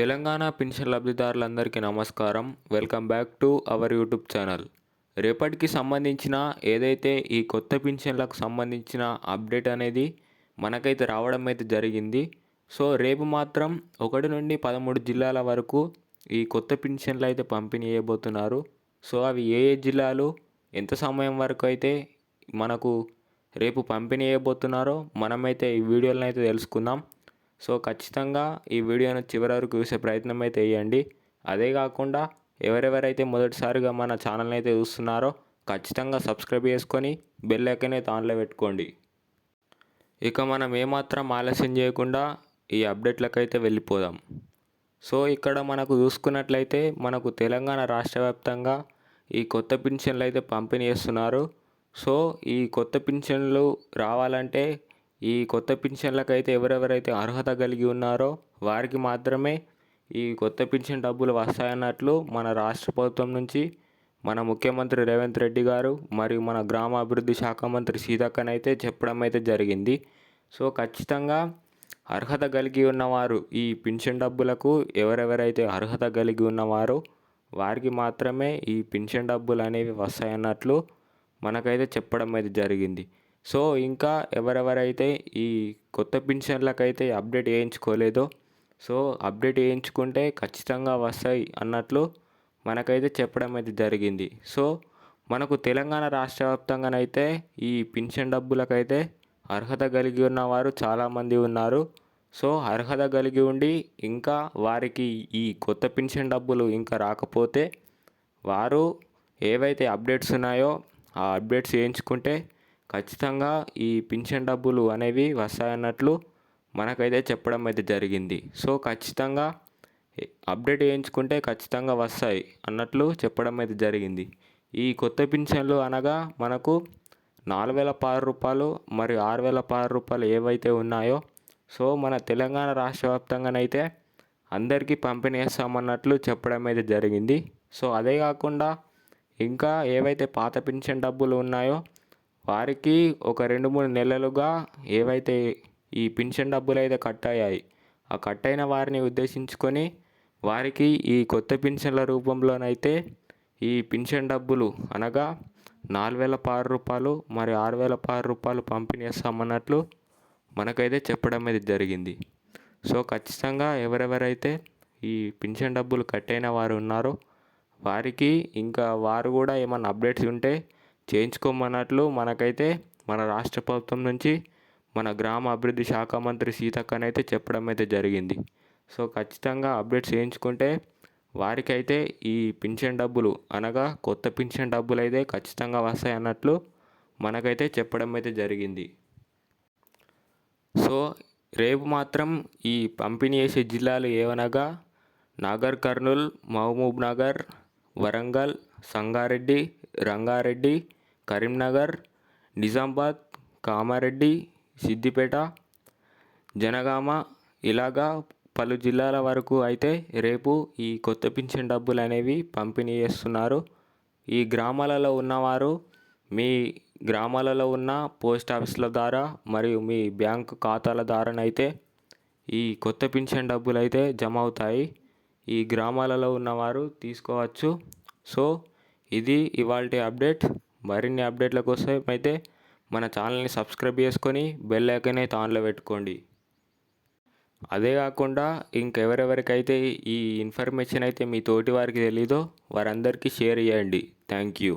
Telangana pension లబ్ధిదారులందరికీ నమస్కారం. Welcome back to our YouTube channel. రేపటికి సంబంధించిన ఏదైతే ఈ కొత్త పెన్షన్లకు సంబంధించిన అప్డేట్ అనేది మనకైతే రావడం అయితే జరిగింది. సో రేపు మాత్రం 1 నుండి 13 జిల్లాల వరకు ఈ కొత్త పెన్షన్లు అయితే పంపిణీ చేయబోతున్నారు. సో అవి ఏ ఏ జిల్లాలు ఎంత సమయం వరకు అయితే మనకు రేపు పంపిణీ చేయబోతున్నారో మనమైతే ఈ వీడియోలో అయితే తెలుసుకుందాం. సో ఖచ్చితంగా ఈ వీడియోను చివరి వరకు చూసే ప్రయత్నం అయితే చేయండి. అదే కాకుండా ఎవరెవరైతే మొదటిసారిగా మన ఛానల్ని అయితే చూస్తున్నారో ఖచ్చితంగా సబ్స్క్రైబ్ చేసుకొని బెల్ ఐకాన్ అయితే ఆన్లో పెట్టుకోండి. ఇక మనం ఏమాత్రం ఆలస్యం చేయకుండా ఈ అప్డేట్లకు అయితే వెళ్ళిపోదాం. సో ఇక్కడ మనకు చూసుకున్నట్లయితే మనకు తెలంగాణ రాష్ట్ర వ్యాప్తంగా ఈ కొత్త పెన్షన్లు అయితే పంపిణీ చేస్తున్నారు. సో ఈ కొత్త పెన్షన్లు రావాలంటే ఈ కొత్త పెన్షన్లకైతే ఎవరెవరైతే అర్హత కలిగి ఉన్నారో వారికి మాత్రమే ఈ కొత్త పెన్షన్ డబ్బులు వస్తాయన్నట్లు మన రాష్ట్ర ప్రభుత్వం నుంచి మన ముఖ్యమంత్రి రేవంత్ రెడ్డి గారు మరియు మన గ్రామాభివృద్ధి శాఖ మంత్రి సీతక్కనైతే చెప్పడం అయితే జరిగింది. సో ఖచ్చితంగా అర్హత కలిగి ఉన్నవారు ఈ పెన్షన్ డబ్బులకు ఎవరెవరైతే అర్హత కలిగి ఉన్నవారో వారికి మాత్రమే ఈ పెన్షన్ డబ్బులు అనేవి వస్తాయన్నట్లు మనకైతే చెప్పడం అయితే జరిగింది. సో ఇంకా ఎవరెవరైతే ఈ కొత్త పెన్షన్లకైతే అప్డేట్ చేయించుకోలేదో సో అప్డేట్ చేయించుకుంటే ఖచ్చితంగా వస్తాయి అన్నట్లు మనకైతే చెప్పడం అయితే జరిగింది. సో మనకు తెలంగాణ రాష్ట్ర వ్యాప్తంగానైతే ఈ పెన్షన్ డబ్బులకైతే అర్హత కలిగి ఉన్నవారు చాలామంది ఉన్నారు. సో అర్హత కలిగి ఉండి ఇంకా వారికి ఈ కొత్త పెన్షన్ డబ్బులు ఇంకా రాకపోతే వారు ఏవైతే అప్డేట్స్ ఉన్నాయో ఆ అప్డేట్స్ చేయించుకుంటే ఖచ్చితంగా ఈ పెన్షన్ డబ్బులు అనేవి వస్తాయన్నట్లు మనకైతే చెప్పడం అయితే జరిగింది. సో ఖచ్చితంగా అప్డేట్ చేయించుకుంటే ఖచ్చితంగా వస్తాయి అన్నట్లు చెప్పడం అయితే జరిగింది. ఈ కొత్త పెన్షన్లు అనగా మనకు 4,016 రూపాయలు మరియు 6,016 రూపాయలు ఏవైతే ఉన్నాయో సో మన తెలంగాణ రాష్ట్ర వ్యాప్తంగానైతే అందరికీ పంపిణీ చేస్తామన్నట్లు చెప్పడం అయితే జరిగింది. సో అదే కాకుండా ఇంకా ఏవైతే పాత పెన్షన్ డబ్బులు ఉన్నాయో వారికి ఒక 2-3 నెలలుగా ఏవైతే ఈ పెన్షన్ డబ్బులు అయితే కట్ అయ్యాయి ఆ కట్ అయిన వారిని ఉద్దేశించుకొని వారికి ఈ కొత్త పెన్షన్ల రూపంలోనైతే ఈ పెన్షన్ డబ్బులు అనగా 4,016 రూపాయలు మరియు 6,016 రూపాయలు పంపిణీ చేస్తామన్నట్లు మనకైతే చెప్పడం అయితే జరిగింది. సో ఖచ్చితంగా ఎవరెవరైతే ఈ పెన్షన్ డబ్బులు కట్ అయిన వారు ఉన్నారో వారికి ఇంకా వారు కూడా ఏమైనా అప్డేట్స్ ఉంటే చేయించుకోమన్నట్లు మనకైతే మన రాష్ట్ర ప్రభుత్వం నుంచి మన గ్రామ అభివృద్ధి శాఖ మంత్రి సీతక్కనైతే చెప్పడం అయితే జరిగింది. సో ఖచ్చితంగా అప్డేట్స్ చేయించుకుంటే వారికైతే ఈ పెన్షన్ డబ్బులు అనగా కొత్త పెన్షన్ డబ్బులు అయితే ఖచ్చితంగా వస్తాయి అన్నట్లు మనకైతే చెప్పడం అయితే జరిగింది. సో రేపు మాత్రం ఈ పంపిణీ చేసే జిల్లాలు ఏవనగా నాగర్ కర్నూల్, మహబూబ్ నగర్, వరంగల్, సంగారెడ్డి, రంగారెడ్డి, కరీంనగర్, నిజామాబాద్, కామారెడ్డి, సిద్దిపేట, జనగామ ఇలాగా పలు జిల్లాల వరకు అయితే రేపు ఈ కొత్త పెన్షన్ డబ్బులు అనేవి పంపిణీ చేస్తున్నారు. ఈ గ్రామాలలో ఉన్నవారు మీ గ్రామాలలో ఉన్న పోస్ట్ ఆఫీసుల ద్వారా మరియు మీ బ్యాంకు ఖాతాల ద్వారానైతే ఈ కొత్త పెన్షన్ డబ్బులు అయితే జమ అవుతాయి. ఈ గ్రామాలలో ఉన్నవారు తీసుకోవచ్చు. సో ఇది ఇవాల్టి అప్డేట్. మరిన్ని అప్డేట్ల కోసం అయితే మన ఛానల్ని సబ్స్క్రైబ్ చేసుకొని బెల్ ఐకాన్ అయితే ఆన్లో పెట్టుకోండి. అదే కాకుండా ఇంకెవరెవరికైతే ఈ ఇన్ఫర్మేషన్ అయితే మీ తోటి వారికి తెలీదో వారందరికీ షేర్ చేయండి. Thank you.